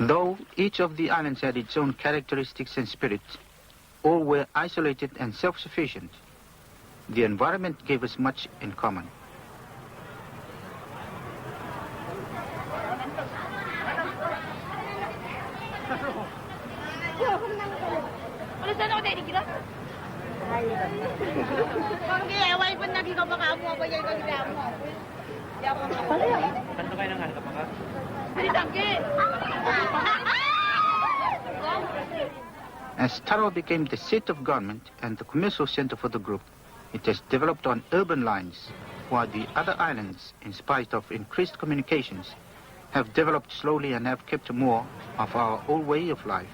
Though each of the islands had its own characteristics and spirit, all were isolated and self-sufficient. The environment gave us much in common. As Taro became the seat of government and the commercial center for the group, it has developed on urban lines, while the other islands, in spite of increased communications, have developed slowly and have kept more of our old way of life.